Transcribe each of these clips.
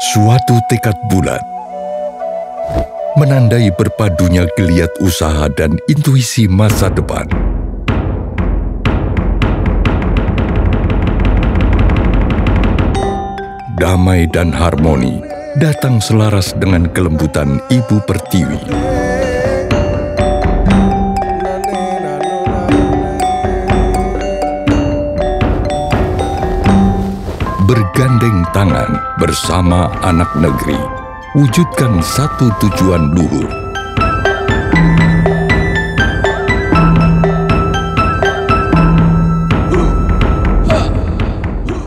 Suatu tekad bulat menandai berpadunya geliat usaha dan intuisi masa depan. Damai dan harmoni datang selaras dengan kelembutan Ibu Pertiwi. Bergandeng tangan bersama anak negeri, wujudkan satu tujuan luhur.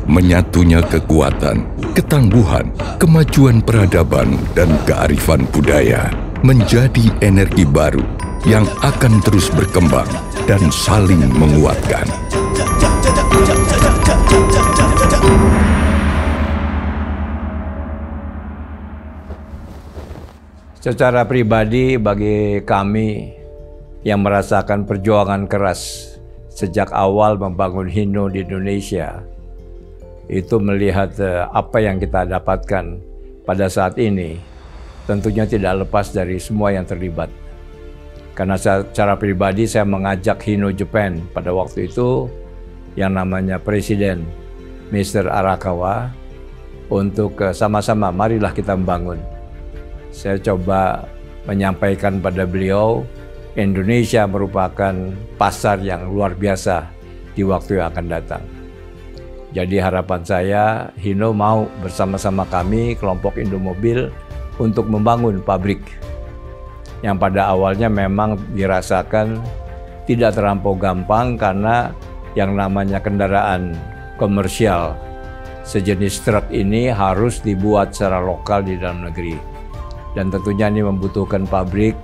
Menyatunya kekuatan, ketangguhan, kemajuan peradaban, dan kearifan budaya menjadi energi baru yang akan terus berkembang dan saling menguatkan. Secara pribadi, bagi kami yang merasakan perjuangan keras sejak awal membangun Hino di Indonesia, itu melihat apa yang kita dapatkan pada saat ini tentunya tidak lepas dari semua yang terlibat. Karena secara pribadi saya mengajak Hino Japan pada waktu itu yang namanya Presiden Mr. Arakawa untuk sama-sama marilah kita membangun. Saya coba menyampaikan pada beliau, Indonesia merupakan pasar yang luar biasa di waktu yang akan datang. Jadi harapan saya, Hino mau bersama-sama kami, kelompok Indomobil, untuk membangun pabrik yang pada awalnya memang dirasakan tidak terlampau gampang karena yang namanya kendaraan komersial sejenis truk ini harus dibuat secara lokal di dalam negeri. Dan tentunya ini membutuhkan pabrik,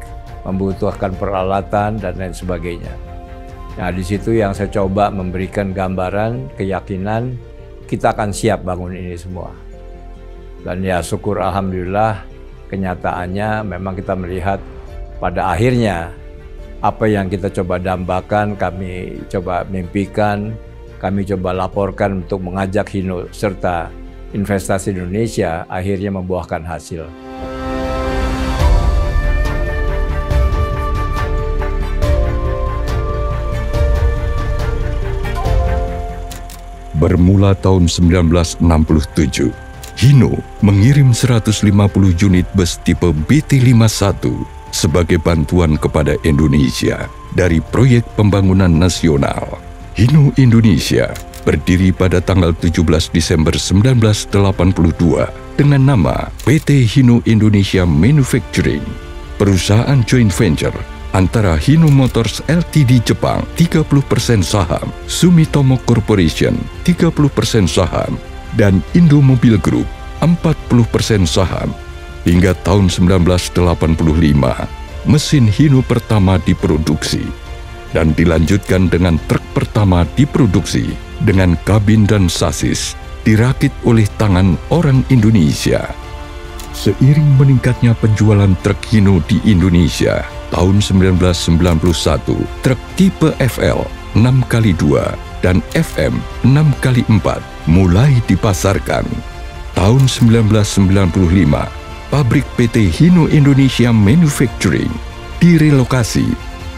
membutuhkan peralatan, dan lain sebagainya. Nah, di situ yang saya coba memberikan gambaran, keyakinan, kita akan siap bangun ini semua. Dan ya syukur alhamdulillah, kenyataannya memang kita melihat pada akhirnya apa yang kita coba dambakan, kami coba mimpikan, kami coba laporkan untuk mengajak Hino serta investasi Indonesia akhirnya membuahkan hasil. Bermula tahun 1967, Hino mengirim 150 unit bus tipe BT51 sebagai bantuan kepada Indonesia dari proyek pembangunan nasional. Hino Indonesia berdiri pada tanggal 17 Desember 1982 dengan nama PT Hino Indonesia Manufacturing, perusahaan joint venture antara Hino Motors Ltd Jepang 30% saham, Sumitomo Corporation 30% saham, dan Indomobil Group 40% saham. Hingga tahun 1985, mesin Hino pertama diproduksi dan dilanjutkan dengan truk pertama diproduksi dengan kabin dan sasis dirakit oleh tangan orang Indonesia. Seiring meningkatnya penjualan truk Hino di Indonesia, tahun 1991, truk tipe FL 6x2 dan FM 6x4 mulai dipasarkan. Tahun 1995, pabrik PT Hino Indonesia Manufacturing direlokasi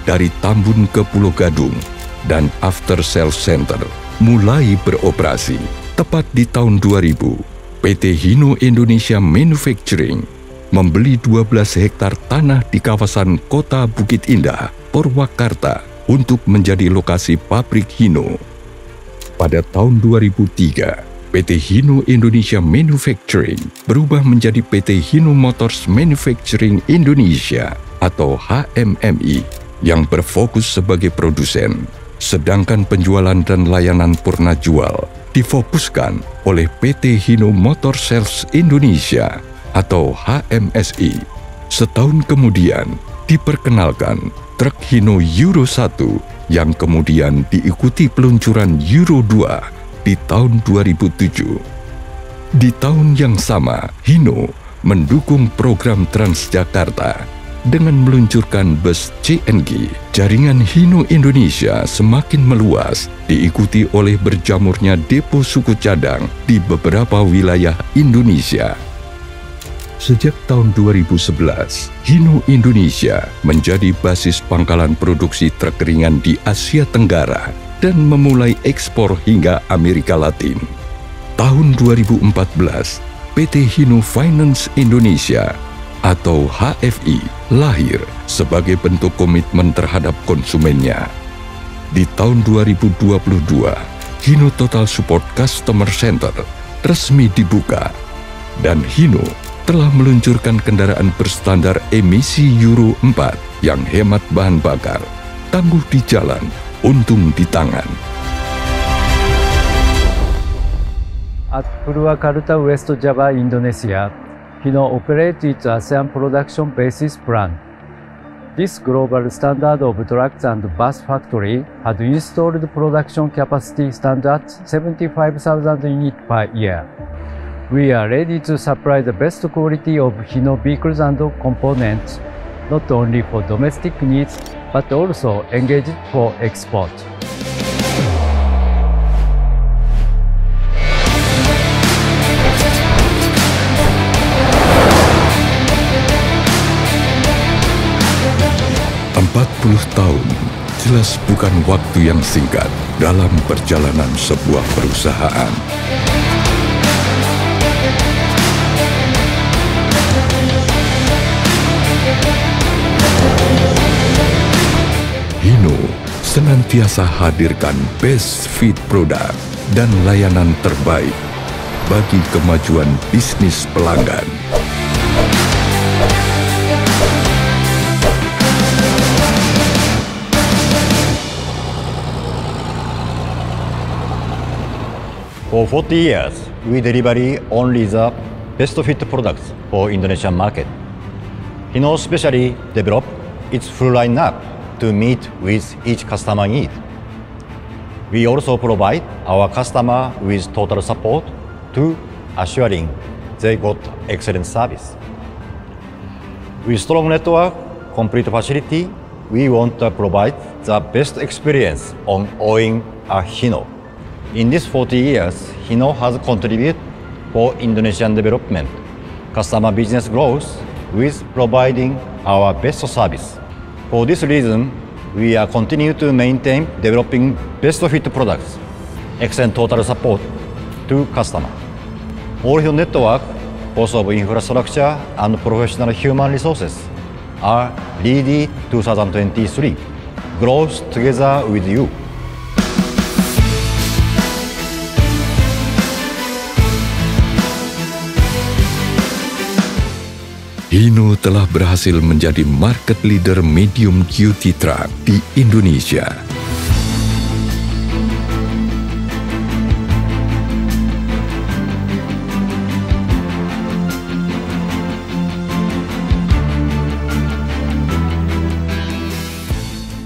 dari Tambun ke Pulau Gadung dan After Sales Center mulai beroperasi. Tepat di tahun 2000, PT Hino Indonesia Manufacturing membeli 12 hektar tanah di kawasan Kota Bukit Indah, Purwakarta untuk menjadi lokasi pabrik Hino. Pada tahun 2003, PT Hino Indonesia Manufacturing berubah menjadi PT Hino Motors Manufacturing Indonesia atau HMMI yang berfokus sebagai produsen, sedangkan penjualan dan layanan purna jual difokuskan oleh PT Hino Motor Sales Indonesia atau HMSI. Setahun kemudian diperkenalkan truk Hino Euro 1 yang kemudian diikuti peluncuran Euro 2 di tahun 2007. Di tahun yang sama, Hino mendukung program Transjakarta dengan meluncurkan bus CNG. Jaringan Hino Indonesia semakin meluas, diikuti oleh berjamurnya depo suku cadang di beberapa wilayah Indonesia. Sejak tahun 2011, Hino Indonesia menjadi basis pangkalan produksi truk ringan di Asia Tenggara dan memulai ekspor hingga Amerika Latin. Tahun 2014, PT Hino Finance Indonesia atau HFI lahir sebagai bentuk komitmen terhadap konsumennya. Di tahun 2022, Hino Total Support Customer Center resmi dibuka dan Hino telah meluncurkan kendaraan berstandar emisi Euro 4 yang hemat bahan bakar, tangguh di jalan, untung di tangan. At Purwakarta, West Java, Indonesia, Hino operates its ASEAN production basis plant. This global standard of trucks and bus factory had installed production capacity standard 75,000 units per year. We are ready to supply the best quality of Hino vehicles and components, not only for domestic needs, but also engaged for export. Tahun jelas bukan waktu yang singkat dalam perjalanan sebuah perusahaan. Hino senantiasa hadirkan best fit produk dan layanan terbaik bagi kemajuan bisnis pelanggan. For 40 years, we deliver only the best fit products for Indonesian market. Hino specially developed its full lineup to meet with each customer need. We also provide our customer with total support to assuring they got excellent service. With strong network, complete facility, we want to provide the best experience on owning a Hino. In these 40 years, Hino has contributed for Indonesian development, customer business growth with providing our best service. For this reason, we are continue to maintain developing best fit products, excellent total support to customer. All Hino network, both of infrastructure and professional human resources, are ready 2023. Growth together with you. Hino telah berhasil menjadi market leader medium duty truck di Indonesia.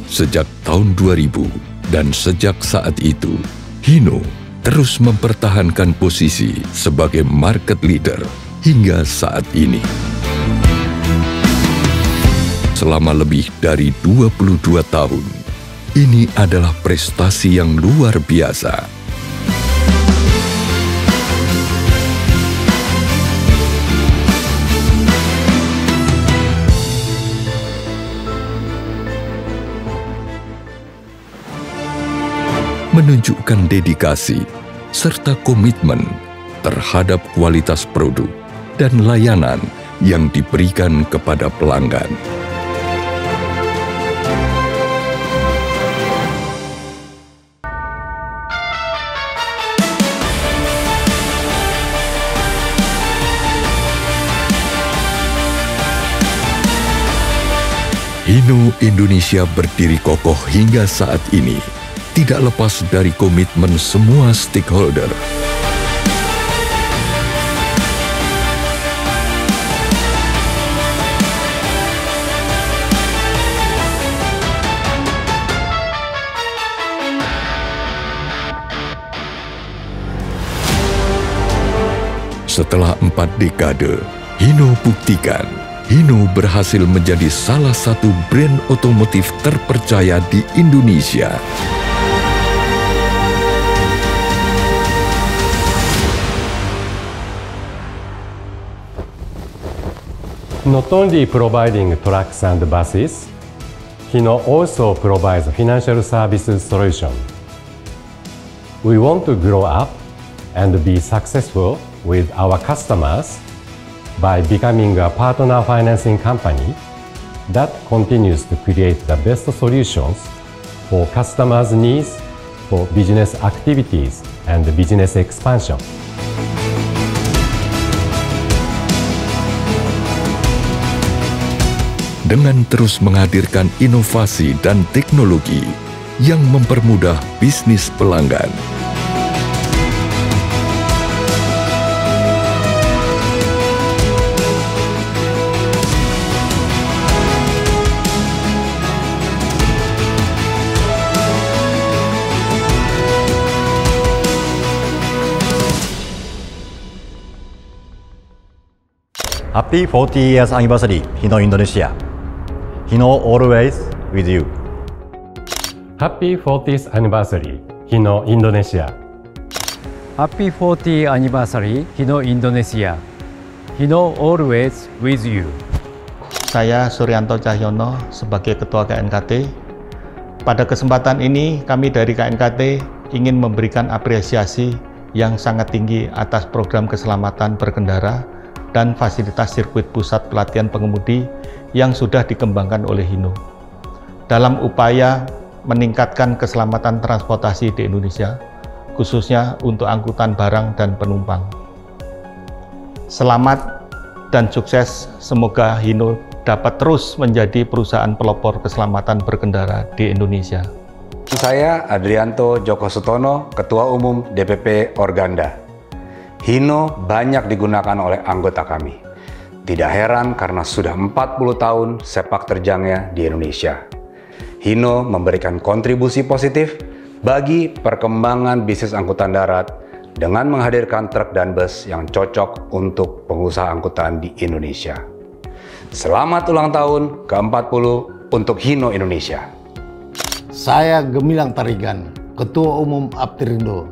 Sejak tahun 2000 dan sejak saat itu, Hino terus mempertahankan posisi sebagai market leader hingga saat ini. Selama lebih dari 22 tahun, ini adalah prestasi yang luar biasa. Menunjukkan dedikasi serta komitmen terhadap kualitas produk dan layanan yang diberikan kepada pelanggan. Hino Indonesia berdiri kokoh hingga saat ini, tidak lepas dari komitmen semua stakeholder. Setelah 4 dekade, Hino buktikan Hino berhasil menjadi salah satu brand otomotif terpercaya di Indonesia. Not only providing trucks and buses, Hino also provides financial services solution. We want to grow up and be successful with our customers by becoming a partner financing company that continues to create the best solutions for customers' needs for business activities and business expansion. Dengan terus menghadirkan inovasi dan teknologi yang mempermudah bisnis pelanggan. Happy 40 years anniversary, Hino Indonesia. Hino always with you. Happy 40th anniversary, Hino Indonesia. Happy 40th anniversary, Hino Indonesia. Hino always with you. Saya Suryanto Cahyono sebagai Ketua KNKT. Pada kesempatan ini kami dari KNKT ingin memberikan apresiasi yang sangat tinggi atas program keselamatan berkendara dan fasilitas sirkuit pusat pelatihan pengemudi yang sudah dikembangkan oleh Hino dalam upaya meningkatkan keselamatan transportasi di Indonesia, khususnya untuk angkutan barang dan penumpang. Selamat dan sukses, semoga Hino dapat terus menjadi perusahaan pelopor keselamatan berkendara di Indonesia. Saya Adrianto Joko Sutono, Ketua Umum DPP Organda. Hino banyak digunakan oleh anggota kami. Tidak heran karena sudah 40 tahun sepak terjangnya di Indonesia. Hino memberikan kontribusi positif bagi perkembangan bisnis angkutan darat dengan menghadirkan truk dan bus yang cocok untuk pengusaha angkutan di Indonesia. Selamat ulang tahun ke-40 untuk Hino Indonesia. Saya Gemilang Tarigan, Ketua Umum Aptrindo.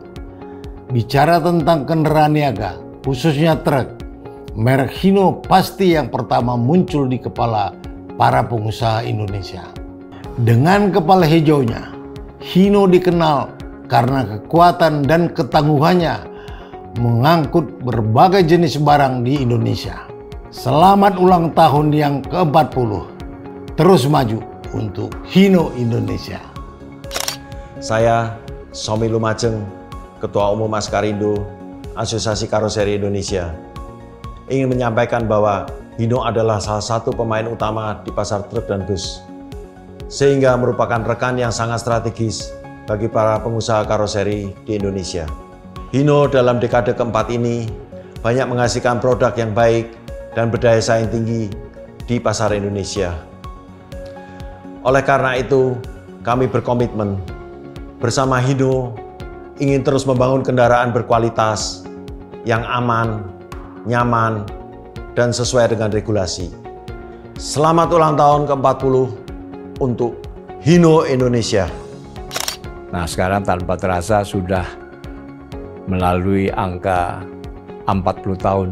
Bicara tentang kendaraan niaga, khususnya truk, merek Hino pasti yang pertama muncul di kepala para pengusaha Indonesia. Dengan kepala hijaunya, Hino dikenal karena kekuatan dan ketangguhannya mengangkut berbagai jenis barang di Indonesia. Selamat ulang tahun yang ke-40. Terus maju untuk Hino Indonesia. Saya Somi Lumajeng, Ketua Umum Askarindo, Asosiasi Karoseri Indonesia, ingin menyampaikan bahwa Hino adalah salah satu pemain utama di pasar truk dan bus, sehingga merupakan rekan yang sangat strategis bagi para pengusaha karoseri di Indonesia. Hino dalam dekade keempat ini banyak menghasilkan produk yang baik dan berdaya saing tinggi di pasar Indonesia. Oleh karena itu, kami berkomitmen bersama Hino ingin terus membangun kendaraan berkualitas yang aman, nyaman, dan sesuai dengan regulasi. Selamat ulang tahun ke-40 untuk Hino Indonesia. Nah, sekarang tanpa terasa sudah melalui angka 40 tahun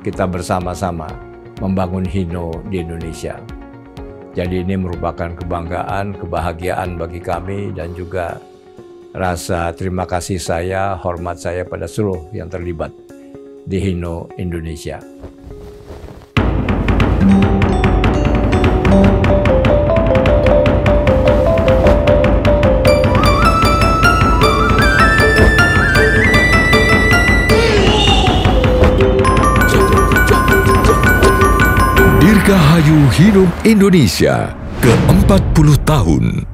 kita bersama-sama membangun Hino di Indonesia. Jadi ini merupakan kebanggaan, kebahagiaan bagi kami dan juga rasa terima kasih saya, hormat saya pada seluruh yang terlibat di Hino Indonesia. Dirgahayu Hino Indonesia ke-40 tahun.